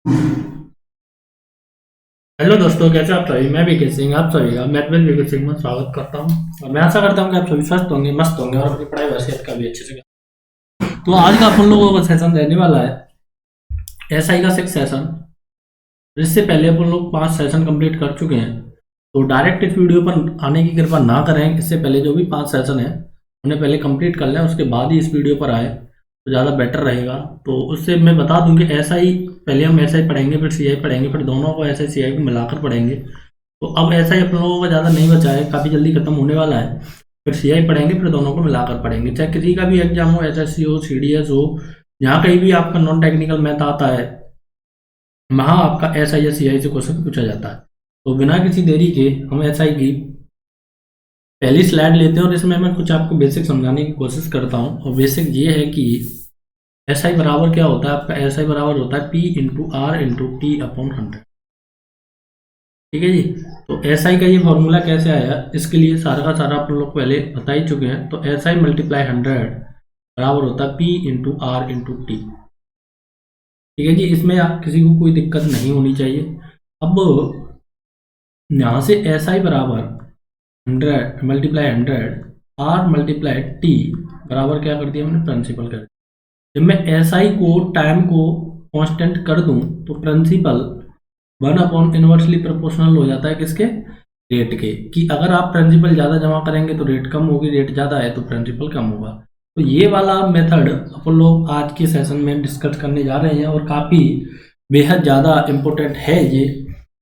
Hello दोस्तों, कैसे आप सभी। मैं वीके सिंह आप सभी का मैथमेटिक्स वीके सिंह में स्वागत करता हूं और मैं आशा करता हूं कि आप सभी स्वस्थ होंगे, मस्त होंगे और अपनी पढ़ाई व सेहत का भी अच्छे से करें। तो आज का अपन लोगों का सेशन रहने वाला है एसआई का 6 सेशन। इससे पहले अपन लोग 5 सेशन कंप्लीट कर चुके हैं, तो डायरेक्ट इस वीडियो पर आने की कृपा ना करें। इससे पहले जो भी 5 सेशन है उन्हें पहले कंप्लीट कर लें, उसके बाद ही इस वीडियो पर आए तो ज़्यादा बेटर रहेगा। तो उससे मैं बता दूं कि एसआई पहले हम एसआई पढ़ेंगे, फिर सीआई पढ़ेंगे, फिर दोनों को एसआई सीआई को मिलाकर पढ़ेंगे। तो अब ऐसा ही अपन लोगों का ज़्यादा नहीं बचा है, काफ़ी जल्दी खत्म होने वाला है। फिर सीआई पढ़ेंगे, फिर दोनों को मिलाकर पढ़ेंगे। चाहे किसी का भी एग्जाम हो, एसएससी हो, सीडीएस हो, जहाँ कहीं भी आपका नॉन टेक्निकल मैथ आता है, वहाँ आपका एसआई या सीआई से क्वेश्चन पूछा जाता है। तो बिना किसी देरी के हम एसआई की पहली स्लाइड लेते हैं और इसमें मैं कुछ आपको बेसिक समझाने की कोशिश करता हूँ। और बेसिक ये है कि एसआई बराबर क्या होता है। आपका एसआई बराबर होता है P into R into T upon 100। ठीक है जी। तो एस आई का ये फॉर्मूला कैसे आया, इसके लिए सारा का सारा अपन लोग पहले बता ही चुके हैं। तो एस आई मल्टीप्लाई 100 बराबर होता है P into R into T. ठीक है जी, इसमें आप किसी को कोई दिक्कत नहीं होनी चाहिए। अब यहाँ से एस आई बराबर 100 मल्टीप्लाई 100 आर मल्टीप्लाई टी बराबर क्या कर दिया हमने, प्रिंसिपल कर दिया। जब मैं एस आई को टाइम को कांस्टेंट कर दूं तो प्रिंसिपल 1 अपॉन इनवर्सली प्रोपोर्शनल हो जाता है किसके, रेट के। कि अगर आप प्रिंसिपल ज़्यादा जमा करेंगे तो रेट कम होगी, रेट ज़्यादा है तो प्रिंसिपल कम होगा। तो ये वाला मेथड अपन लोग आज के सेशन में डिस्कस करने जा रहे हैं और काफ़ी बेहद ज़्यादा इम्पोर्टेंट है ये,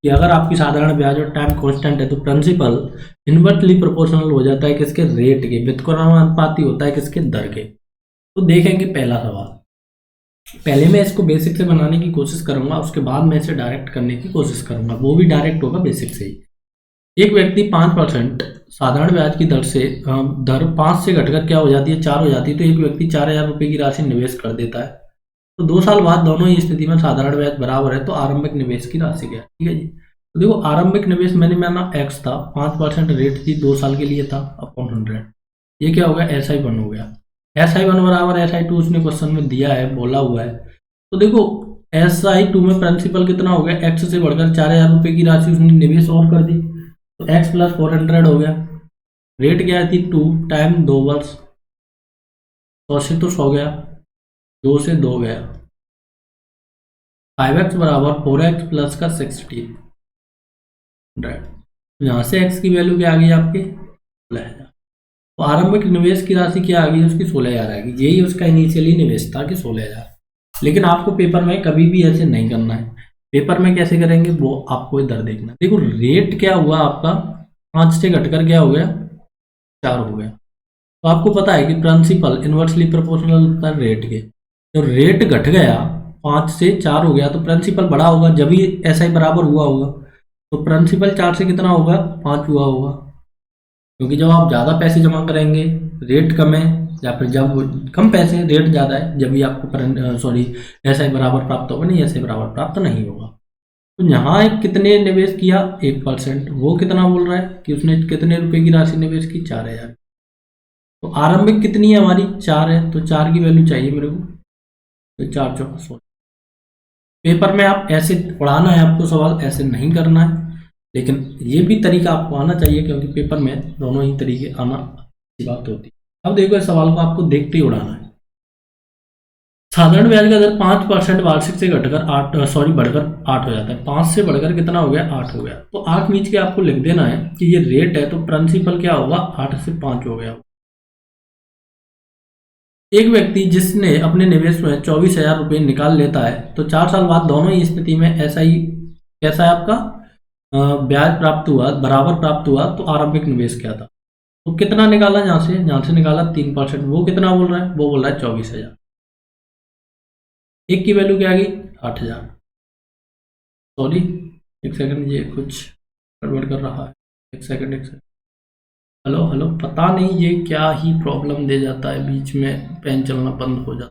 कि अगर आपकी साधारण ब्याज और टाइम कांस्टेंट है तो प्रिंसिपल इनवर्सली प्रोपोर्शनल हो जाता है किसके, रेट के। व्युत्क्रमानुपाती होता है किसके, दर के। तो देखेंगे पहला सवाल। पहले मैं इसको बेसिक से बनाने की कोशिश करूंगा, उसके बाद मैं इसे डायरेक्ट करने की कोशिश करूंगा, वो भी डायरेक्ट होगा बेसिक से ही। एक व्यक्ति 5% साधारण ब्याज की दर से दर 5 से घटकर क्या हो जाती है, 4 हो जाती है। तो एक व्यक्ति 4,000 रुपये की राशि निवेश कर देता है। तो 2 साल बाद दोनों ही स्थिति में साधारण ब्याज बराबर है, तो आरंभिक निवेश की राशि क्या है। ठीक है जी। तो देखो, आरंभिक निवेश मैंने माना एक्स था, 5% रेट थी, 2 साल के लिए था, अपॉन 100। ये क्या हो गया, एस आई 1 हो गया। एस आई 1 बराबर एस आई 2 उसने क्वेश्चन में दिया है, बोला हुआ है। तो देखो, एस आई 2 में प्रिंसिपल कितना हो गया, एक्स से बढ़कर 4,000 रुपये की राशि उसने निवेश और कर दी, तो एक्स प्लस 400 हो गया। रेट क्या थी, 2 टाइम 2 वर्ष, 100 से तो 100 गया, 2 से 2 गया, 5x बराबर 4x प्लस का 16। यहाँ से x की वैल्यू क्या आ गई आपकी, 16,000। तो आरंभिक निवेश की राशि क्या आ गई उसकी, 16,000 आ गई। यही उसका इनिशियली निवेश था कि 16,000। लेकिन आपको पेपर में कभी भी ऐसे नहीं करना है। पेपर में कैसे करेंगे वो आपको इधर देखना। देखो, रेट क्या हुआ आपका, 5 से घटकर क्या हो गया, 4 हो गया। तो आपको पता है कि प्रिंसिपल इनवर्सली प्रोपोर्शनल होता है रेट के। तो रेट घट गया, 5 से 4 हो गया, तो प्रिंसिपल बड़ा होगा, जब भी एस आई बराबर हुआ होगा। तो प्रिंसिपल 4 से कितना होगा, 5 हुआ होगा। क्योंकि जब आप ज़्यादा पैसे जमा करेंगे, रेट कम है, या फिर जब कम पैसे रेट ज़्यादा है, जब भी आपको सॉरी एस आई बराबर प्राप्त होगा, नहीं एस आई बराबर प्राप्त नहीं होगा। तो यहाँ एक कितने निवेश किया, 1%। वो कितना बोल रहा है कि उसने कितने रुपए की राशि निवेश की, 4,000। तो आरंभिक कितनी है हमारी, 4 है, तो 4 की वैल्यू चाहिए मेरे को। तो 4 चौका 16। पेपर में आप ऐसे पढ़ाना है आपको, सवाल ऐसे नहीं करना है। लेकिन ये भी तरीका आपको आना चाहिए, क्योंकि पेपर में दोनों ही तरीके आना अच्छी बात होती है। अब देखो, इस सवाल को आपको देखते ही उड़ाना है। साधारण ब्याज का दर 5% वार्षिक से घटकर बढ़कर 8 हो जाता है। 5 से बढ़कर कितना हो गया, 8 हो गया। तो 8 नीच के आपको लिख देना है कि ये रेट है, तो प्रिंसिपल क्या होगा, 8 से 5 हो गया। एक व्यक्ति जिसने अपने निवेश में 24,000 रुपये निकाल लेता है, तो 4 साल बाद दोनों ही स्थिति में ऐसा ही कैसा है आपका, ब्याज प्राप्त हुआ, बराबर प्राप्त हुआ। तो आरंभिक निवेश क्या था, तो कितना निकाला, जहाँ से निकाला 3%। वो कितना बोल रहा है, वो बोल रहा है 24,000। एक की वैल्यू क्या आ गई, 8,000। सॉरी, एक सेकंड, ये कुछ गड़बड़ कर रहा है। एक सेकंड, एक सेकंड। हेलो हेलो, पता नहीं ये क्या ही प्रॉब्लम दे जाता है, बीच में पेन चलना बंद हो जाता है।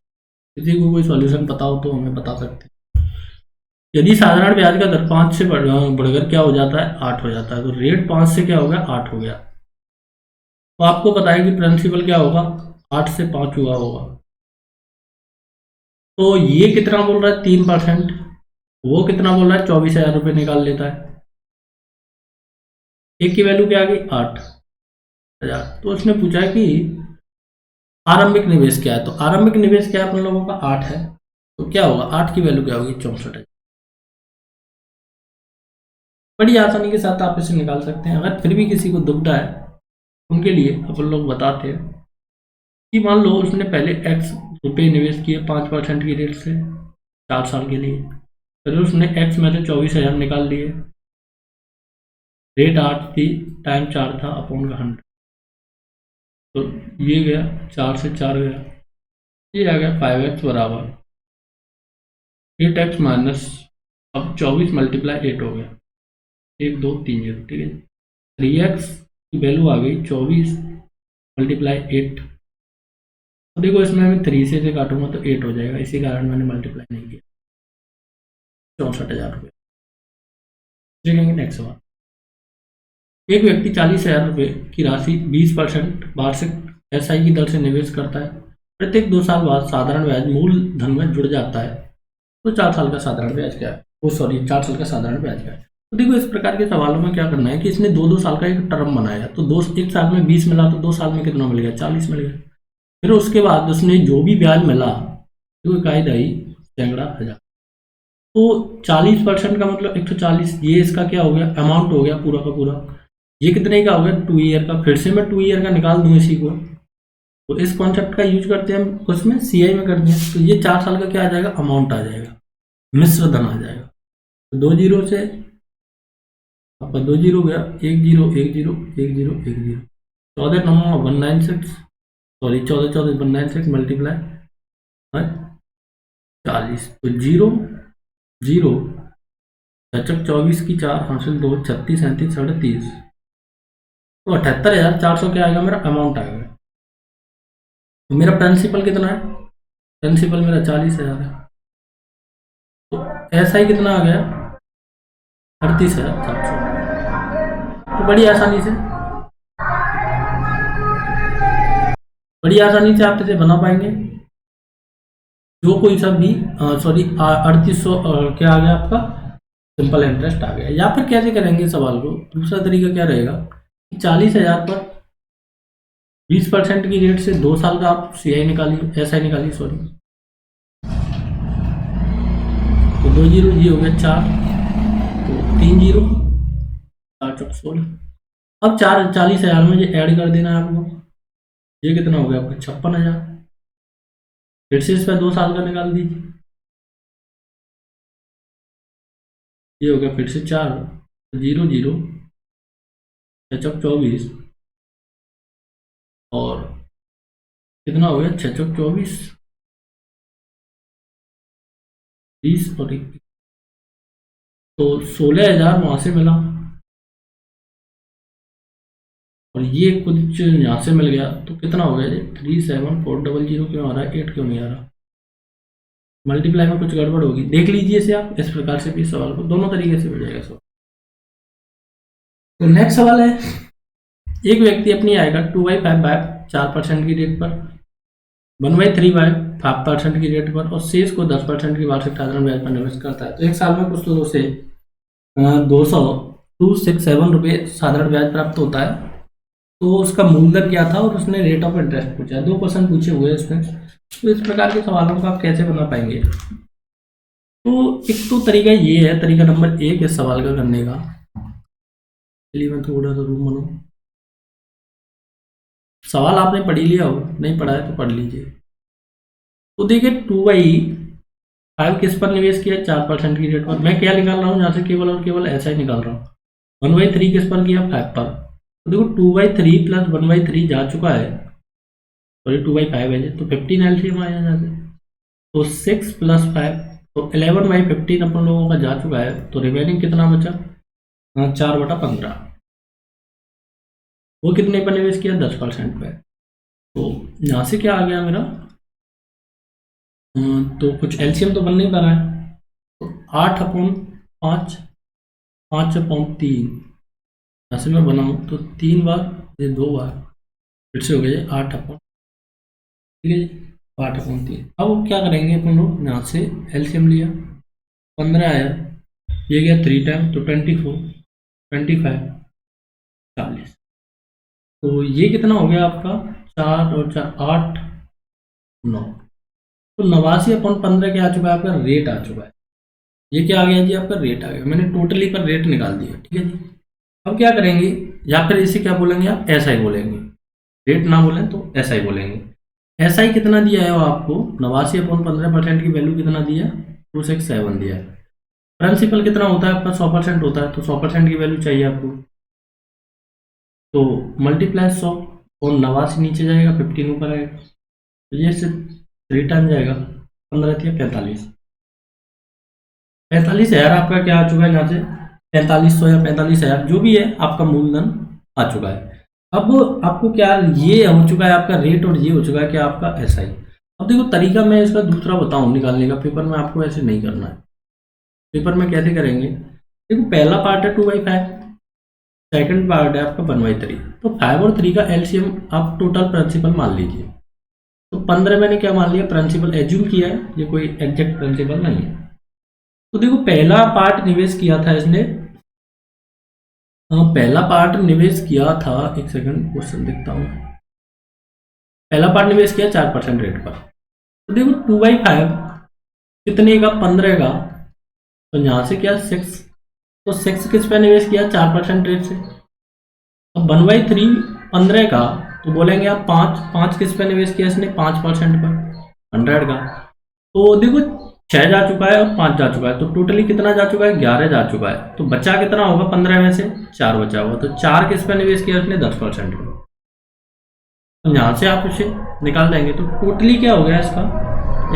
किसी को कोई सॉल्यूशन पता हो तो हमें बता सकते हैं। यदि साधारण ब्याज का दर 5 से बढ़कर क्या हो जाता है, 8 हो जाता है, तो रेट 5 से क्या हो गया, 8 हो गया। तो आपको पता है कि प्रिंसिपल क्या होगा, 8 से 5 हुआ होगा। तो ये कितना बोल रहा है, 3%। वो कितना बोल रहा है, 24,000 रुपये निकाल लेता है। एक की वैल्यू क्या आ गई, 8,000। तो उसने पूछा है कि आरंभिक निवेश क्या है। तो आरंभिक निवेश क्या है अपन लोगों का, 8 है। तो क्या होगा, 8 की वैल्यू क्या होगी, 64,000। बड़ी आसानी के साथ आप इसे निकाल सकते हैं। अगर फिर भी किसी को दुविधा है, उनके लिए अपन लोग बताते हैं कि मान लो उसने पहले एक्स रुपये निवेश किए 5% की रेट से 4 साल के लिए, फिर उसने एक्स में से 24,000 निकाल लिए, रेट 8 थी, टाइम 4 था, अपॉन का 100। तो ये गया, 4 से 4 गया, ये आ गया 5x बराबर 8x माइनस, अब 24 मल्टीप्लाई 8 हो गया, 1 2 3 0, ठीक है। 3x की वैल्यू आ गई 24 मल्टीप्लाई 8। तो देखो इसमें मैं 3 से काटूंगा तो 8 हो जाएगा, इसी कारण मैंने मल्टीप्लाई नहीं किया। 64,000 रुपये। देखेंगे नेक्स्ट सवाल। एक व्यक्ति 40,000 रुपये की राशि 20% वार्षिक एसआई की दर से निवेश करता है। प्रत्येक 2 साल बाद साधारण ब्याज मूल धन में जुड़ जाता है। तो 4 साल का साधारण ब्याज क्या है, वो सॉरी 4 साल का साधारण ब्याज क्या है। तो देखो इस प्रकार के सवालों में क्या करना है कि इसने 2-2 साल का एक टर्म बनाया। तो एक साल में 20 मिला, तो 2 साल में कितना मिल गया, 40 मिल गया। फिर उसके बाद उसने जो भी ब्याज मिला, तो इकाई दही सैकड़ा हजार। तो 40% का मतलब 140, ये इसका क्या हो गया, अमाउंट हो गया पूरा का पूरा। ये कितने का हो गया, 2 ईयर का। फिर से मैं 2 ईयर का निकाल दूं इसी को। तो इस कॉन्सेप्ट का यूज करते हैं हम उसमें, सीआई में करते हैं। तो ये 4 साल का क्या आ जाएगा, अमाउंट आ जाएगा, मिश्र धन आ जाएगा। तो 2 जीरो से आपका 2 जीरो गया, 1 zero 1 zero 1 zero 1 zero, 14 9 196, sorry 14 14 196 multiply 40। तो 0 0 चचक 24 की 4 हासिल 2 36 37 37। तो 78,400 क्या आएगा, मेरा अमाउंट आएगा। तो मेरा प्रिंसिपल कितना है, प्रिंसिपल मेरा 40,000 है। तो ऐसा ही कितना आ गया, 38,700। तो बड़ी आसानी से आप इसे बना पाएंगे। जो कोई सा भी, सॉरी 3800 क्या आ गया आपका, सिंपल इंटरेस्ट आ गया। या फिर कैसे करेंगे सवाल को, दूसरा तरीका क्या रहेगा, 40,000 पर 20% की रेट से 2 साल का आप सीआई निकालिए, एसआई निकालिए, सॉरी। तो 2 जीरो, ये हो गया 4, तो 3 जीरो 4 चौक 16। अब 40,000 में ये ऐड कर देना है आपको। ये कितना हो गया आपका, 56,000। फिर से इस पर 2 साल का निकाल दीजिए, ये हो गया फिर से 4, 0 0 6 चौक 24, और कितना हो गया, 6 चौक 24 20 और 21। तो 16,000 वहां से मिला, और ये कुछ यहाँ से मिल गया। तो कितना हो गया जी, 37,400 क्यों आ रहा है, 8 क्यों नहीं आ रहा, मल्टीप्लाई में कुछ गड़बड़ होगी, देख लीजिए इसे आप। इस प्रकार से भी सवाल को दोनों तरीके से मिल जाएगा सवाल। तो नेक्स्ट सवाल है, एक व्यक्ति अपनी आय का 2/5 बाय 4% की रेट पर, 1/3 बाय 5% की रेट पर और शेष को 10% की वार्षिक साधारण ब्याज पर निवेश करता है। तो एक साल में कुछ लोगों से 2,267 रुपये साधारण ब्याज प्राप्त होता है। तो उसका मूलधन क्या था और उसने रेट ऑफ इंटरेस्ट पूछा है। 2 क्वेश्चन पूछे हुए इसमें। तो इस प्रकार के सवालों को आप कैसे बना पाएंगे। तो एक तो तरीका ये है, तरीका नंबर 1 इस सवाल का करने का। चलिए मैं थोड़ा सा रूम बनाऊं। सवाल आपने पढ़ ही लिया हो, नहीं पढ़ा है तो पढ़ लीजिए। तो देखिए 2/5 किस पर निवेश किया, 4% की रेट पर। मैं क्या निकाल रहा हूँ यहाँ से, केवल और केवल ऐसा ही निकाल रहा हूँ। 1/3 किस पर किया, 5 पर। तो देखो 2/3 प्लस 1/3 जा चुका है, सॉरी 2/5 है, तो 15 एलसीएम आया यहाँ से। तो 6 प्लस 5, तो 11/15 अपन लोगों का जा चुका है। तो रिमेनिंग कितना बचा, 4/15। वो कितने पर निवेश किया, 10% पे। तो यहाँ से क्या आ गया मेरा, तो कुछ एलसीएम तो बन नहीं पा रहा है। तो 8/5, 5/3 यहाँ से मैं बनाऊँ तो 3 बार, ये 2 बार, फिर से हो गया 8/, ठीक है जी, 8/3। अब क्या करेंगे अपन लोग, यहाँ से एलसीएम लिया 15 आया, ये गया 3 टाइम तो 24, 25, 40। तो ये कितना हो गया आपका, 4 और 4 8, 9। तो 89/15 क्या आ चुका है आपका, रेट आ चुका है। ये क्या आ गया जी, आपका रेट आ गया। मैंने टोटली पर रेट निकाल दिया, ठीक है जी। अब क्या करेंगे, या फिर इसे क्या बोलेंगे आप, एस आई बोलेंगे। रेट ना बोलें तो एस आई बोलेंगे। एस आई कितना दिया है वो आपको, 89/15% की वैल्यू कितना दिया है, 267 दिया है। प्रिंसिपल कितना होता है आपका, 100% होता है, तो 100% की वैल्यू चाहिए आपको। तो मल्टीप्लाई 100, और 89 नीचे जाएगा, 15 ऊपर आएगा, तो ये सिर्फ 3 टाइम जाएगा, 15 थी 45। 45,000 आपका क्या आ चुका है यहाँ से, 4500 या 45,000 जो भी है आपका मूलधन आ चुका है। अब आपको क्या, ये हो चुका है आपका रेट और ये हो चुका है क्या आपका एस आई। अब देखो तरीका मैं इसका दूसरा बताऊं निकालने का, पेपर में आपको ऐसे नहीं करना है। पेपर में कैसे करेंगे, देखो पहला पार्ट है 2/5, सेकंड पार्ट है आपका 1/3। तो 5 और 3 का एलसीएम आप टोटल प्रिंसिपल मान लीजिए। तो 15 मैंने क्या मान लिया, प्रिंसिपल एज्यूम किया है, ये कोई एग्जैक्ट प्रिंसिपल नहीं है। तो देखो पहला पार्ट निवेश किया था इसने, पहला पार्ट निवेश किया था, एक सेकंड क्वेश्चन देखता हूँ। पहला पार्ट निवेश किया 4% रेट पर। तो देखो 2/5 कितने का, 15 का, तो यहाँ से क्या 6, तो 6 किस पे निवेश किया, 4% रेट से। अब 1/3 15 का, तो बोलेंगे आप 5 किस पे निवेश किया इसने, 5% पर, 100 का। तो देखो 6 जा चुका है और 5 जा चुका है, तो टोटली कितना जा चुका है, 11 जा चुका है। तो बचा कितना होगा, 15 में से 4 बचा होगा, तो 4 किस पे निवेश किया उसने, 10% पे। तो यहाँ से आप उसे निकाल देंगे, तो टोटली क्या हो गया इसका,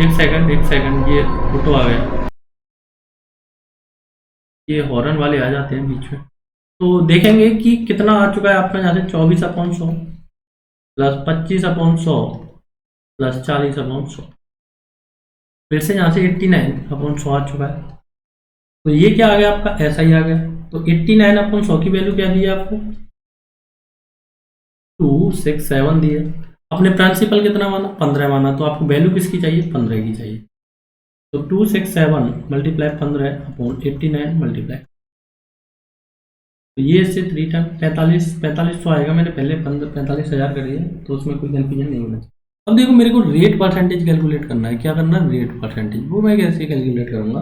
एक सेकंड ये फोटो आ गया, ये हॉर्न वाले आ जाते हैं बीच में। तो देखेंगे कि कितना आ चुका है आपका यहाँ से, 24/100 प्लस 25/100 प्लस 40/100, फिर से यहाँ से 89/100 आ चुका है। तो ये क्या आ गया आपका, ऐसा ही आ गया। तो 89/100 की वैल्यू क्या दी है आपको, 267 दी है। अपने प्रिंसिपल कितना माना, 15 माना, तो आपको वैल्यू किसकी चाहिए, 15 की चाहिए। तो 267 मल्टीप्लाई 15/89 मल्टीप्लाई, तो ये इससे 3 टाइम 4500 आएगा। मैंने पहले 45,000 कर दिया, तो उसमें कोई कंफ्यूजन नहीं होना चाहिए। अब देखो मेरे को रेट परसेंटेज कैलकुलेट करना है, क्या करना है, रेट परसेंटेज। वो मैं कैसे कैलकुलेट करूंगा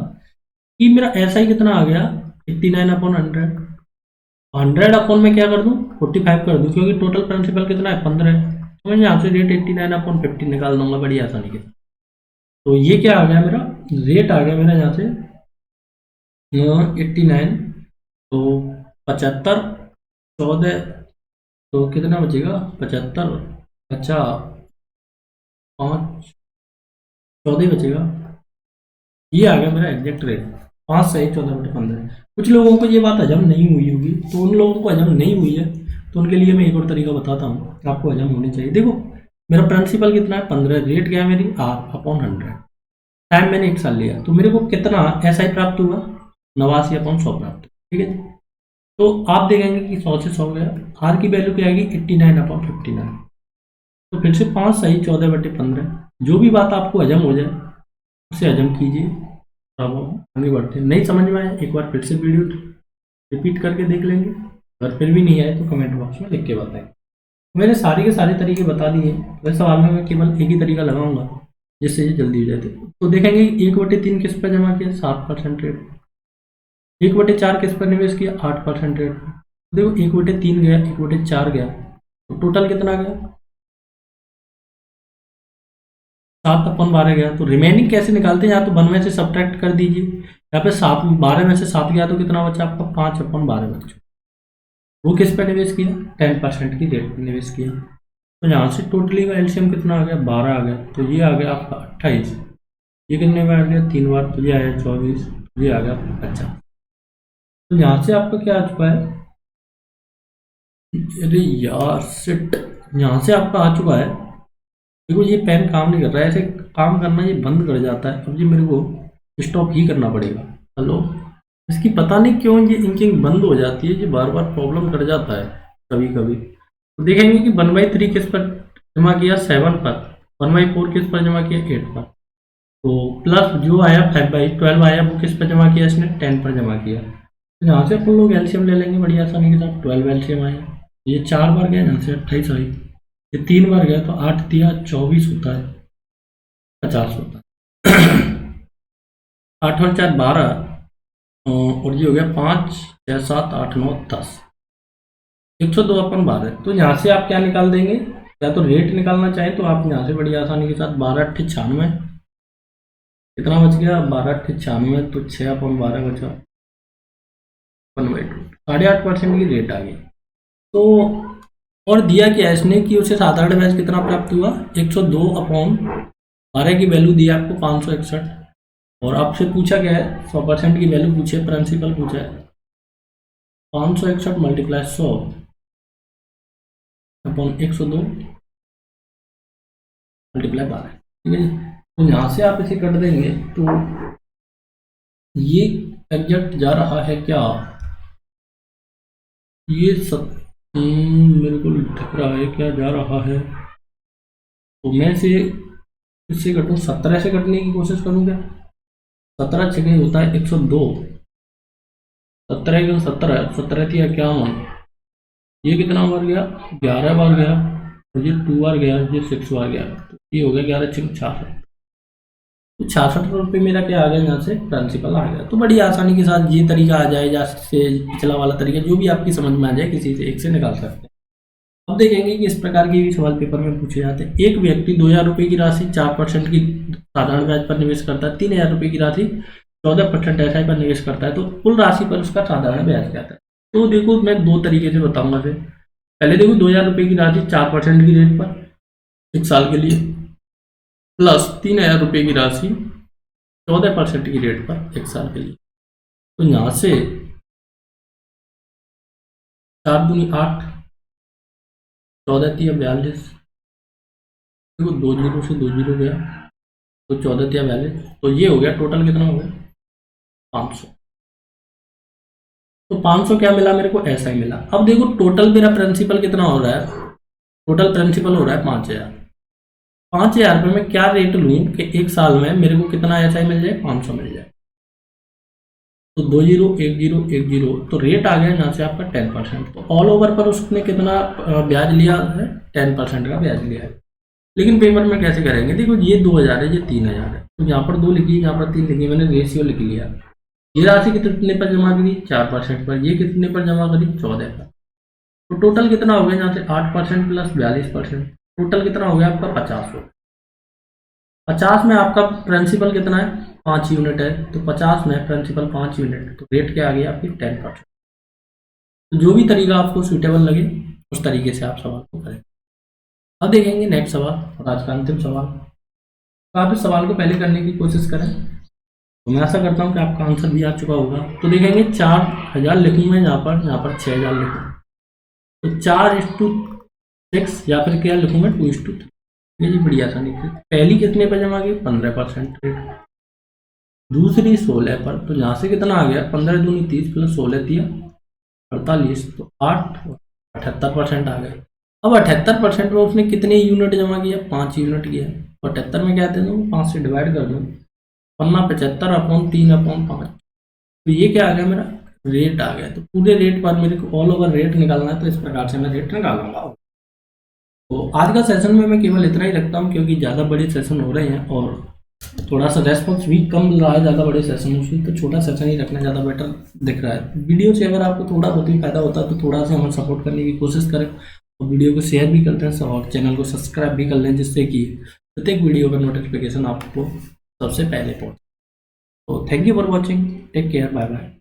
कि मेरा ऐसा ही कितना आ गया, 89/100, 100 अपॉन में क्या कर दूं, 45 कर दूं, क्योंकि टोटल प्रिंसिपल कितना है, 15 है। तो मैं यहाँ से रेट 89/50 निकाल दूंगा बड़ी आसानी के साथ। तो ये क्या आ गया मेरा, रेट आ गया मेरा यहाँ से 89, तो 75, 14, तो कितना बचेगा, 75 अच्छा 5, 14 बचेगा। ये आ गया मेरा एग्जैक्ट रेट, 5 सही 14/15। कुछ लोगों को ये बात हजम नहीं हुई होगी, तो उन लोगों को हजम नहीं हुई है, तो उनके लिए मैं एक और तरीका बताता हूँ, आपको हजम होनी चाहिए। देखो मेरा प्रिंसिपल कितना है, 15, रेट क्या है मेरी R/100, टाइम मैंने 1 साल लिया, तो मेरे को कितना एस आई प्राप्त हुआ, 89/100 प्राप्त, ठीक है। तो आप देखेंगे कि 100 से 100 गया, आर की वैल्यू क्या आएगी, 89/59। तो फिर से 5 सही 14/15। जो भी बात आपको हजम हो जाए उसे हजम कीजिए। अब आगे बढ़ते हैं। नहीं समझ में आए एक बार फिर से वीडियो रिपीट करके देख लेंगे, अगर फिर भी नहीं आए तो कमेंट बॉक्स में लिख के बताएं। मैंने सारे के सारे तरीके बता दिए, वैसे सवाल में मैं केवल एक ही तरीका लगाऊंगा जिससे ये जल्दी हो जाते। तो देखेंगे 1/3 किस पर जमा किया, 7% रेट। 1/4 किस पर निवेश किया, 8% रेट पर। देखो 1/3 गया, 1/4 गया, तो टोटल कितना गया, 7/12 गया। तो रिमेनिंग कैसे निकालते हैं, या तो 1 में से सब्ट्रैक्ट कर दीजिए, या फिर 12 में से 7 गया तो कितना बचा आपका, 5/12 बचा। वो किस पे निवेश किया, 10% की रेट पे निवेश किया। तो यहाँ से टोटली का एलसीएम कितना आ गया, 12 आ गया। तो ये आ गया आपका 28, ये कितने बार आ गया, 3 बार, तो ये आया 24, ये आ गया 50। तो यहाँ से आपका क्या आ चुका है, अरे यार सिट, यहाँ से आपका आ चुका है। देखो ये पेन काम नहीं कर रहा है, ऐसे काम करना ये बंद कर जाता है। अब ये मेरे को स्टॉप ही करना पड़ेगा। हेलो, इसकी पता नहीं क्यों ये इंकिंग बंद हो जाती है, ये बार बार प्रॉब्लम कर जाता है कभी कभी। तो देखेंगे कि 1/3 किस पर जमा किया, 7 पर, 1/4 किस पर जमा किया, 8 पर। तो प्लस जो आया 5/12 आया वो किस पर जमा किया, इसने 10 पर जमा किया। तो यहाँ से अपन लोग एलसीएम ले लेंगे बड़ी आसानी के साथ। 12 एलसीएम आया, ये 4 बार गया, यहाँ से 28 आई, ये 3 बार गया तो 8 दिया 24 होता है, 50 होता है। 8 और 4 12, और ये हो गया 5 6 7 8 9 10, 102 अपन 12। तो यहाँ से आप क्या निकाल देंगे, या तो रेट निकालना चाहें तो आप यहाँ से बड़ी आसानी के साथ 12 8 96, कितना बच गया 12 8 96, तो 6 अपन 12 बचा 1/2, 8.5% की रेट आ गई। तो और दिया क्या है इसने कि उसे साधारण ब्याज कितना प्राप्त हुआ, 102/12 की वैल्यू दी आपको 561, और आपसे पूछा क्या है 100% की वैल्यू पूछे, प्रिंसिपल पूछा है। 561 मल्टीप्लाई 100 अपॉन 102 मल्टीप्लाई 12, ठीक है जी। तो यहाँ से आप इसे कट देंगे तो ये एग्जैक्ट जा रहा है क्या, ये सब मेरे को दिख रहा है क्या जा रहा है। तो मैं इसे इससे कटूँ, 17 से कटने की कोशिश करूँगा। 17 छः होता है 102, 17 के 17, 17 थी 51, ये कितना बार गया 11 बार गया, और ये 2 बार गया, ये 6 बार गया, तो ये हो गया 11 6 66। तो 66 रुपये मेरा क्या आ गया, यहाँ से प्रिंसिपल आ गया। तो बड़ी आसानी के साथ ये तरीका आ जाए, या से पिछला वाला तरीका जो भी आपकी समझ में आ जाए, किसी से एक से निकाल सकते हैं। अब देखेंगे कि इस प्रकार के भी सवाल पेपर में पूछे जाते हैं। एक व्यक्ति 2000 रुपये की राशि 4% की साधारण ब्याज पर निवेश करता है, 3000 रुपये की राशि 14% एसआई पर निवेश करता है, तो कुल राशि पर उसका साधारण ब्याज क्या है। तो देखो मैं दो तरीके से बताऊंगा। फिर पहले देखो 2000 रुपये की राशि 4% की रेट पर 1 साल के लिए, प्लस 3000 रुपये की राशि 14% की रेट पर 1 साल के लिए। तो यहाँ से 4 दूनी 8, 14 तिया 42, देखो 2 जीरो से 2 जीरो गया, तो 14 तिया 42, तो ये हो गया टोटल कितना हो गया 500। तो 500 क्या मिला मेरे को, ऐसा ही मिला। अब देखो टोटल मेरा प्रिंसिपल कितना हो रहा है, टोटल प्रिंसिपल हो रहा है 5000। 5000 रुपये में क्या रेट लूँ कि 1 साल में मेरे को कितना एसआई मिल जाए, 500 मिल जाए। तो 2 जीरो 1 जीरो 1 जीरो, तो रेट आ गया यहाँ से आपका 10%। तो ऑल ओवर पर उसने कितना ब्याज लिया है, 10% का ब्याज लिया है। लेकिन पेपर में कैसे करेंगे, देखो ये 2000 है, ये 3000 है, तो यहाँ पर 2 लिखी, यहाँ पर 3 लिखी, मैंने रेशियो लिख लिया। ये राशि कितने पर जमा करी, 4% पर, ये कितने पर जमा करी, 14 पर। तो टोटल कितना हो गया यहाँ से 8% प्लस 42%, टोटल कितना हो गया आपका 50 हो। 50 में आपका प्रिंसिपल कितना है, 5 यूनिट है, तो 50 में प्रिंसिपल 5 यूनिट, तो रेट क्या आ गया आपकी 10%। तो जो भी तरीका आपको सूटेबल लगे उस तरीके से आप सवाल को करें। अब देखेंगे नेक्स्ट सवाल और आज का अंतिम सवाल। तो आप इस सवाल को पहले करने की कोशिश करें, तो मैं ऐसा करता हूँ कि आपका आंसर भी आ चुका होगा। तो देखेंगे 4000 लिखूँ मैं, यहाँ पर 6000 लिखूँ, तो 4:6, या फिर क्या लिखूँ मैं 2:3। ये जी बड़ी आसानी से पहली कितने पर जमा की, 15% रेट, दूसरी 16 पर, तो यहाँ से कितना आ गया 15 दूनी 30 प्लस 16 दिया 48, तो 8 78% आ गया। अब 78% में उसने कितने यूनिट जमा किया, 5 यूनिट किया। 78 में क्या दे दूँ, 5 से डिवाइड कर दूँ, 75/3/5, तो ये क्या आ गया मेरा रेट आ गया। तो पूरे रेट पर मेरे को ऑल ओवर रेट निकालना है, तो इस प्रकार से मैं रेट निकालूंगा। तो आज का सेशन में मैं केवल इतना ही रखता हूँ, क्योंकि ज़्यादा बड़े सेशन हो रहे हैं और थोड़ा सा रेस्पॉन्स भी कम मिल रहा है ज़्यादा बड़े सेशन से, तो छोटा सेशन ही रखना ज़्यादा बेटर दिख रहा है। वीडियो से अगर आपको थोड़ा बहुत ही फायदा होता है तो थोड़ा सा हमें सपोर्ट करने की कोशिश करें, और वीडियो को शेयर भी करते हैं और चैनल को सब्सक्राइब भी कर लें, जिससे कि प्रत्येक वीडियो का नोटिफिकेशन आपको सबसे पहले पहुँचे। तो thank you for watching, take care, bye bye.